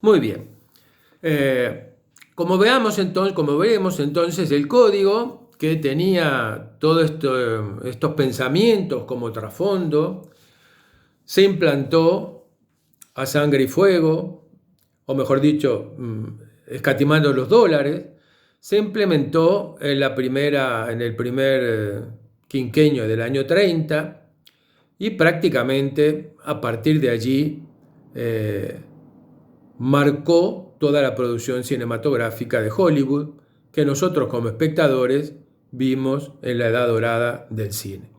Muy bien. Como veremos entonces, el código que tenía todos estos pensamientos como trasfondo se implantó a sangre y fuego, o mejor dicho, escatimando los dólares, se implementó en el primer quinquenio del año 30 y prácticamente a partir de allí eh, marcó toda la producción cinematográfica de Hollywood que nosotros como espectadores vimos en la edad dorada del cine.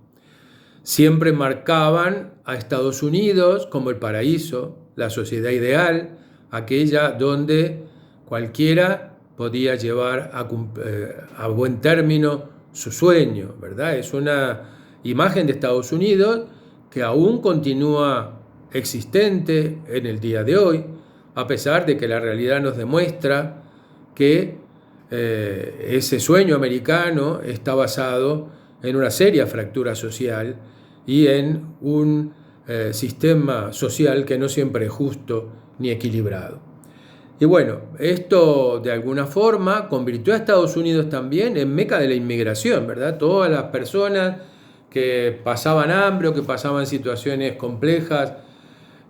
Siempre marcaban a Estados Unidos como el paraíso, la sociedad ideal, aquella donde cualquiera podía llevar a buen término su sueño, ¿verdad? Es una imagen de Estados Unidos que aún continúa existente en el día de hoy, a pesar de que la realidad nos demuestra que ese sueño americano está basado en una seria fractura social y en un sistema social que no siempre es justo ni equilibrado. Y bueno, esto de alguna forma convirtió a Estados Unidos también en meca de la inmigración, ¿verdad? Todas las personas que pasaban hambre o que pasaban situaciones complejas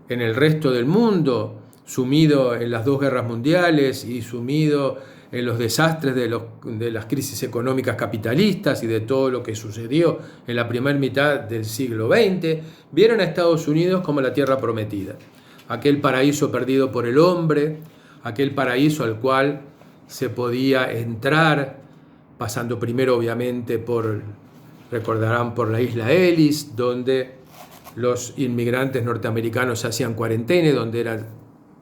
en el resto del mundo, sumido en las dos guerras mundiales y sumido en los desastres de las crisis económicas capitalistas y de todo lo que sucedió en la primera mitad del siglo XX, vieron a Estados Unidos como la tierra prometida, aquel paraíso perdido por el hombre, aquel paraíso al cual se podía entrar, pasando primero obviamente recordarán, por la isla Ellis, donde los inmigrantes norteamericanos hacían cuarentena, donde eran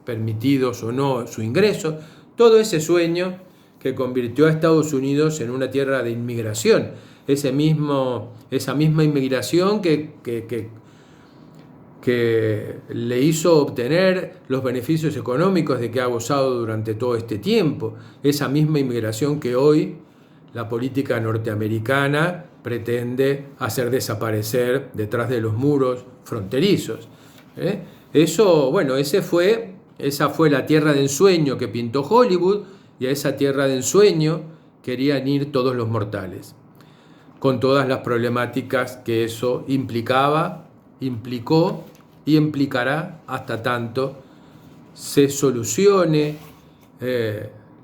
permitidos o no su ingreso, todo ese sueño que convirtió a Estados Unidos en una tierra de inmigración, esa misma inmigración que le hizo obtener los beneficios económicos de que ha gozado durante todo este tiempo, esa misma inmigración que hoy la política norteamericana pretende hacer desaparecer detrás de los muros fronterizos. Esa fue la tierra de ensueño que pintó Hollywood, y a esa tierra de ensueño querían ir todos los mortales, con todas las problemáticas que eso implicó y implicará hasta tanto se solucione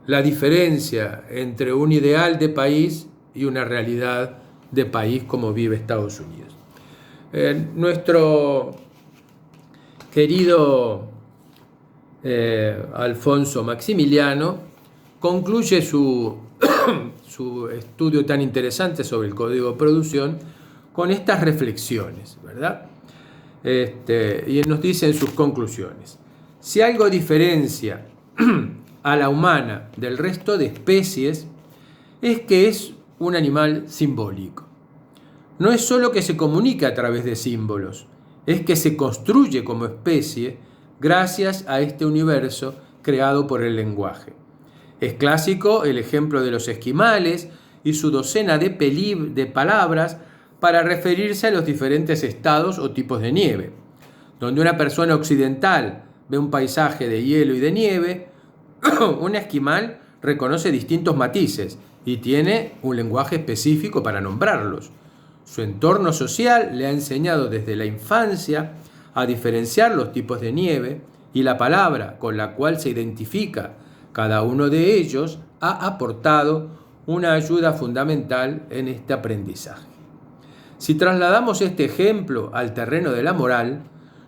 la diferencia entre un ideal de país y una realidad de país como vive Estados Unidos. Nuestro querido Alfonso Maximiliano concluye su estudio tan interesante sobre el código de producción con estas reflexiones, ¿verdad? Y nos dice en sus conclusiones: si algo diferencia a la humana del resto de especies, es que es un animal simbólico. No es solo que se comunica a través de símbolos, es que se construye como especie gracias a este universo creado por el lenguaje. Es clásico el ejemplo de los esquimales y su docena de palabras para referirse a los diferentes estados o tipos de nieve. Donde una persona occidental ve un paisaje de hielo y de nieve, un esquimal reconoce distintos matices y tiene un lenguaje específico para nombrarlos. Su entorno social le ha enseñado desde la infancia a diferenciar los tipos de nieve, y la palabra con la cual se identifica cada uno de ellos ha aportado una ayuda fundamental en este aprendizaje. Si trasladamos este ejemplo al terreno de la moral,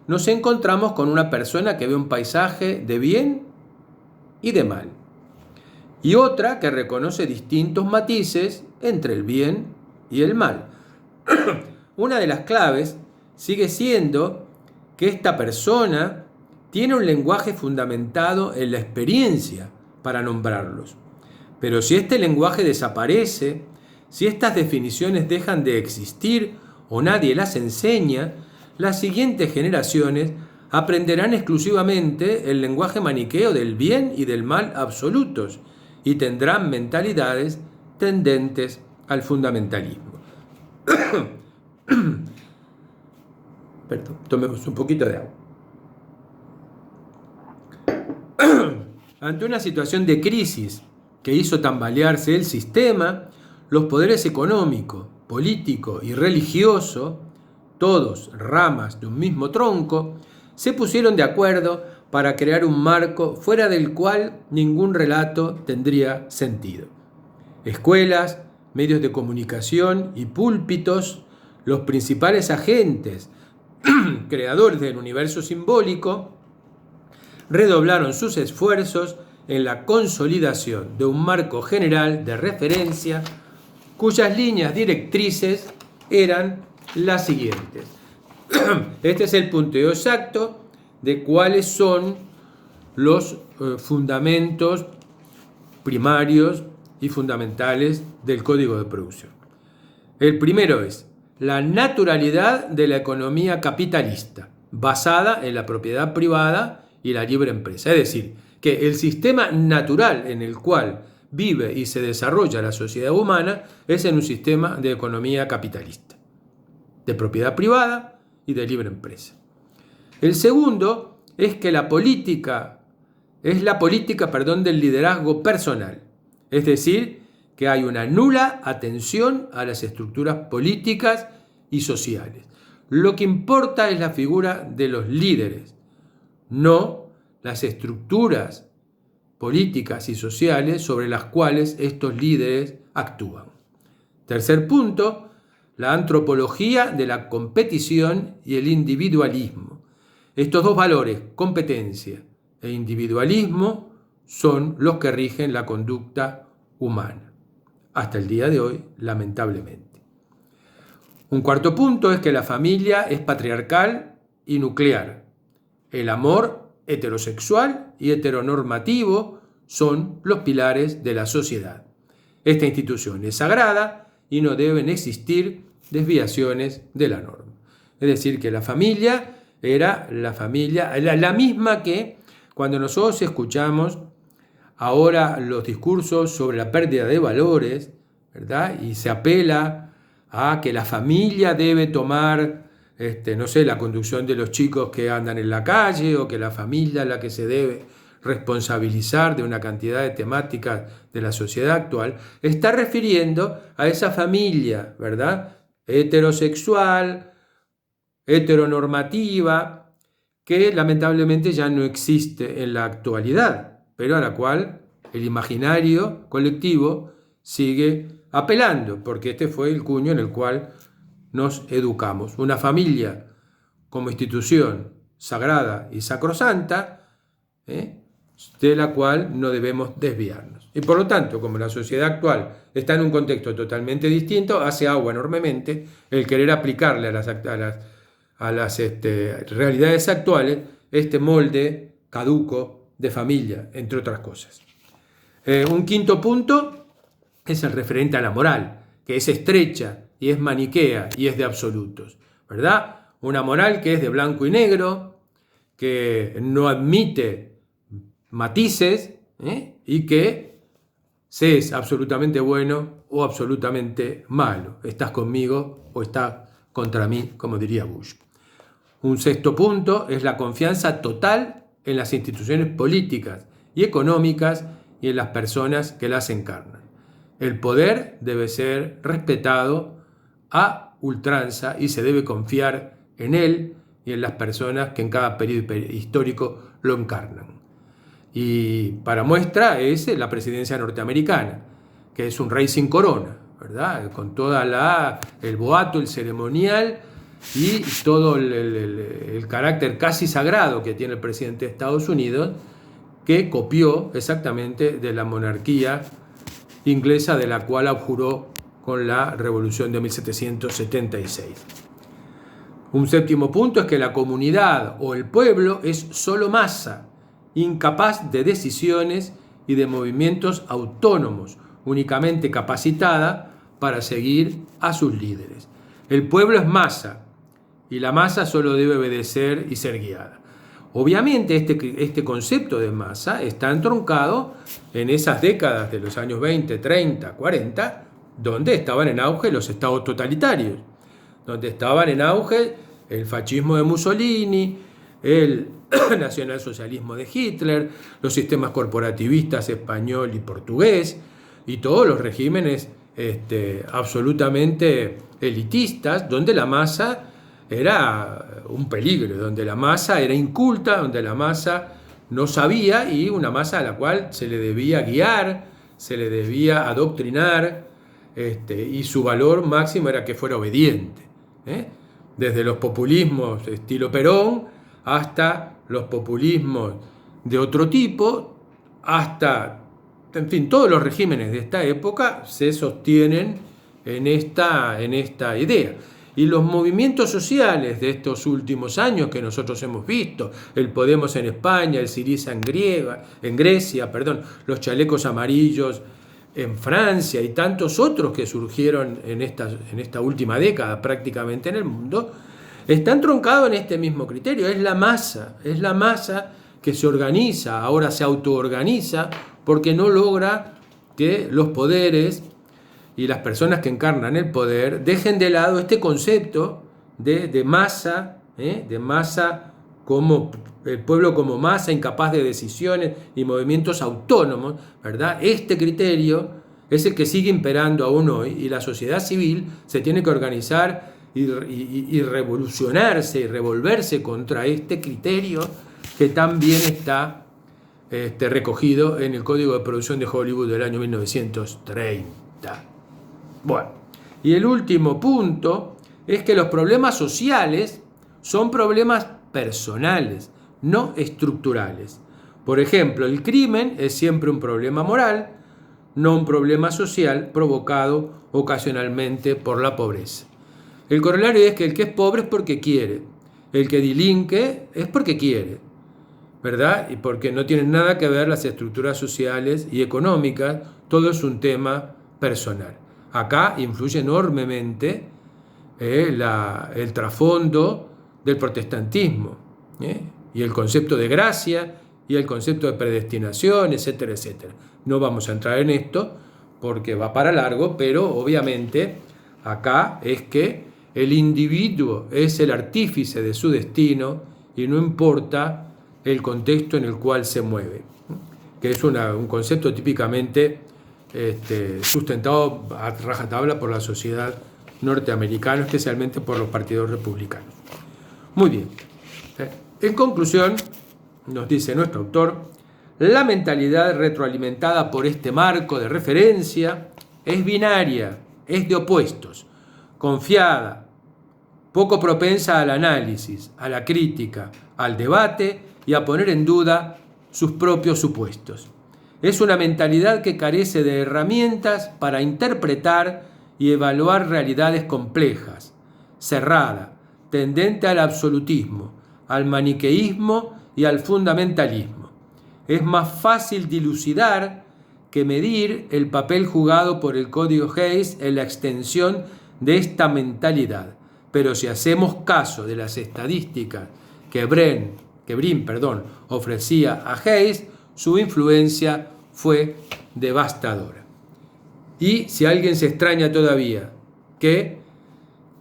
nos encontramos con una persona que ve un paisaje de bien y de mal, y otra que reconoce distintos matices entre el bien y el mal. Una de las claves sigue siendo que esta persona tiene un lenguaje fundamentado en la experiencia para nombrarlos. Pero si este lenguaje desaparece, si estas definiciones dejan de existir o nadie las enseña, las siguientes generaciones aprenderán exclusivamente el lenguaje maniqueo del bien y del mal absolutos y tendrán mentalidades tendentes al fundamentalismo. Perdón, tomemos un poquito de agua. ante una situación de crisis que hizo tambalearse el sistema, los poderes económico, político y religioso, todos ramas de un mismo tronco, se pusieron de acuerdo para crear un marco fuera del cual ningún relato tendría sentido. Escuelas, medios de comunicación y púlpitos, los principales agentes creadores del universo simbólico, redoblaron sus esfuerzos en la consolidación de un marco general de referencia cuyas líneas directrices eran las siguientes. Este es el punteo exacto de cuáles son los fundamentos primarios y fundamentales del Código de Producción. El primero es la naturalidad de la economía capitalista, basada en la propiedad privada y la libre empresa. Es decir, que el sistema natural en el cual vive y se desarrolla la sociedad humana es en un sistema de economía capitalista, de propiedad privada y de libre empresa. El segundo es que la política es la política del liderazgo personal, es decir, que hay una nula atención a las estructuras políticas y sociales. Lo que importa es la figura de los líderes, no las estructuras políticas y sociales sobre las cuales estos líderes actúan. Tercer punto, la antropología de la competición y el individualismo. Estos dos valores, competencia e individualismo, son los que rigen la conducta humana, hasta el día de hoy, lamentablemente. Un cuarto punto es que la familia es patriarcal y nuclear. El amor heterosexual y heteronormativo son los pilares de la sociedad. Esta institución es sagrada y no deben existir desviaciones de la norma. Es decir, que la familia era la misma que cuando nosotros escuchamos ahora los discursos sobre la pérdida de valores, ¿verdad? Y se apela a que la familia debe tomar, la conducción de los chicos que andan en la calle, o que la familia es la que se debe responsabilizar de una cantidad de temáticas de la sociedad actual, está refiriendo a esa familia, ¿verdad? Heterosexual, heteronormativa, que lamentablemente ya no existe en la actualidad, pero a la cual el imaginario colectivo sigue apelando, porque este fue el cuño en el cual nos educamos. Una familia como institución sagrada y sacrosanta, de la cual no debemos desviarnos. Y por lo tanto, como la sociedad actual está en un contexto totalmente distinto, hace agua enormemente el querer aplicarle a las realidades actuales este molde caduco de familia, entre otras cosas. Un quinto punto es el referente a la moral, que es estrecha y es maniquea y es de absolutos, ¿verdad? Una moral que es de blanco y negro, que no admite matices, y que se es absolutamente bueno o absolutamente malo. Estás conmigo o estás contra mí, como diría Bush. Un sexto punto es la confianza total en las instituciones políticas y económicas y en las personas que las encarnan. El poder debe ser respetado a ultranza y se debe confiar en él y en las personas que en cada periodo histórico lo encarnan. Y para muestra es la presidencia norteamericana, que es un rey sin corona, ¿verdad? Con toda el boato, el ceremonial y todo el carácter casi sagrado que tiene el presidente de Estados Unidos, que copió exactamente de la monarquía inglesa, de la cual abjuró con la Revolución de 1776. Un séptimo punto es que la comunidad o el pueblo es solo masa, incapaz de decisiones y de movimientos autónomos, únicamente capacitada para seguir a sus líderes. El pueblo es masa y la masa solo debe obedecer y ser guiada. Obviamente este concepto de masa está entroncado en esas décadas de los años 20, 30, 40, donde estaban en auge los estados totalitarios, donde estaban en auge el fascismo de Mussolini, el nacionalsocialismo de Hitler, los sistemas corporativistas español y portugués, y todos los regímenes absolutamente elitistas, donde la masa era un peligro, donde la masa era inculta, donde la masa no sabía, y una masa a la cual se le debía guiar, se le debía adoctrinar, y su valor máximo era que fuera obediente, desde los populismos estilo Perón hasta los populismos de otro tipo, hasta, en fin, todos los regímenes de esta época se sostienen en esta idea. Y los movimientos sociales de estos últimos años que nosotros hemos visto, el Podemos en España, el Syriza en Grecia, los chalecos amarillos en Francia y tantos otros que surgieron en esta última década prácticamente en el mundo, están troncados en este mismo criterio. Es la masa que se organiza, ahora se autoorganiza, porque no logra que los poderes y las personas que encarnan el poder dejen de lado este concepto de masa, de masa como el pueblo como masa incapaz de decisiones y movimientos autónomos, ¿verdad? Este criterio es el que sigue imperando aún hoy, y la sociedad civil se tiene que organizar y revolucionarse y revolverse contra este criterio que también está recogido en el Código de Producción de Hollywood del año 1930. Bueno, y el último punto es que los problemas sociales son problemas personales, no estructurales. Por ejemplo, el crimen es siempre un problema moral, no un problema social provocado ocasionalmente por la pobreza. El corolario es que el que es pobre es porque quiere, el que delinque es porque quiere, ¿verdad? Y porque no tienen nada que ver las estructuras sociales y económicas, todo es un tema personal. Acá influye enormemente el trasfondo del protestantismo, y el concepto de gracia y el concepto de predestinación, etcétera, etcétera. No vamos a entrar en esto porque va para largo, pero obviamente acá es que el individuo es el artífice de su destino y no importa el contexto en el cual se mueve, que es un concepto típicamente sustentado a rajatabla por la sociedad norteamericana, especialmente por los partidos republicanos. Muy bien. En conclusión, nos dice nuestro autor, la mentalidad retroalimentada por este marco de referencia es binaria, es de opuestos, confiada, poco propensa al análisis, a la crítica, al debate y a poner en duda sus propios supuestos. Es una mentalidad que carece de herramientas para interpretar y evaluar realidades complejas, cerrada, tendente al absolutismo, al maniqueísmo y al fundamentalismo. Es más fácil dilucidar que medir el papel jugado por el Código Hayes en la extensión de esta mentalidad. Pero si hacemos caso de las estadísticas que Brin ofrecía a Hayes, su influencia fue devastadora. Y si alguien se extraña todavía que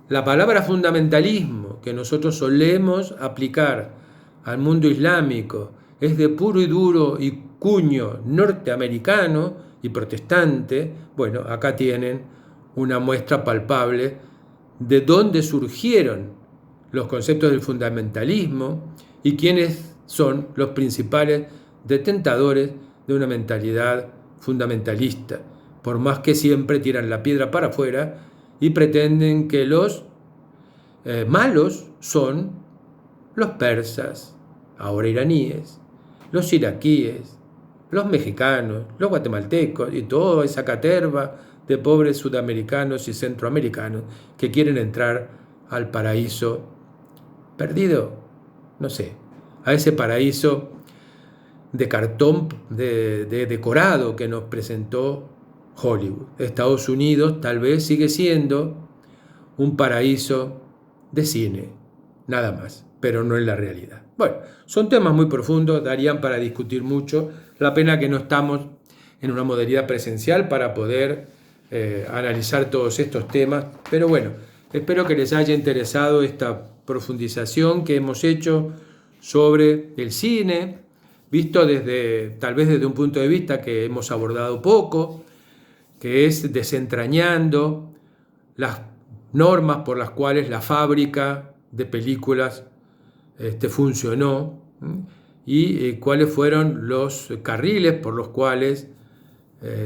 la palabra fundamentalismo que nosotros solemos aplicar al mundo islámico es de puro y duro y cuño norteamericano y protestante, bueno, acá tienen una muestra palpable de dónde surgieron los conceptos del fundamentalismo y quiénes son los principales detentadores de una mentalidad fundamentalista, por más que siempre tiran la piedra para afuera y pretenden que los malos son los persas, ahora iraníes, los iraquíes, los mexicanos, los guatemaltecos y toda esa caterva de pobres sudamericanos y centroamericanos que quieren entrar al paraíso perdido, no sé, a ese paraíso de cartón de decorado que nos presentó Hollywood. Estados Unidos tal vez sigue siendo un paraíso de cine, nada más, pero no es la realidad. Bueno, son temas muy profundos, darían para discutir mucho. La pena que no estamos en una modalidad presencial para poder analizar todos estos temas, pero bueno, espero que les haya interesado esta profundización que hemos hecho sobre el cine, visto tal vez desde un punto de vista que hemos abordado poco, que es desentrañando las normas por las cuales la fábrica de películas funcionó y cuáles fueron los carriles por los cuales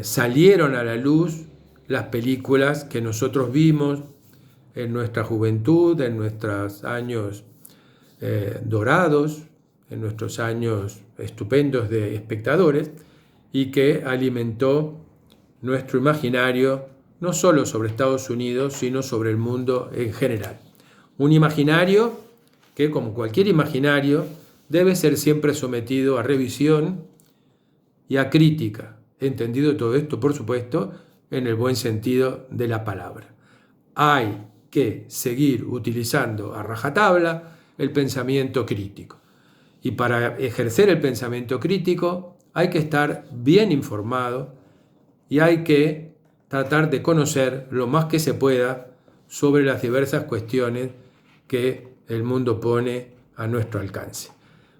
salieron a la luz las películas que nosotros vimos en nuestra juventud, en nuestros años dorados, en nuestros años estupendos de espectadores, y que alimentó nuestro imaginario no solo sobre Estados Unidos, sino sobre el mundo en general. Un imaginario que, como cualquier imaginario, debe ser siempre sometido a revisión y a crítica. Entendido todo esto, por supuesto, en el buen sentido de la palabra. Hay que seguir utilizando a rajatabla el pensamiento crítico. Y para ejercer el pensamiento crítico hay que estar bien informado y hay que tratar de conocer lo más que se pueda sobre las diversas cuestiones que el mundo pone a nuestro alcance.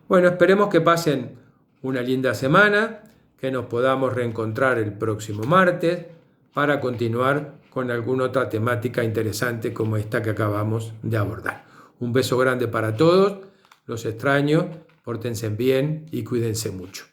Bueno, esperemos que pasen una linda semana, que nos podamos reencontrar el próximo martes para continuar con alguna otra temática interesante como esta que acabamos de abordar. Un beso grande para todos, los extraño, pórtense bien y cuídense mucho.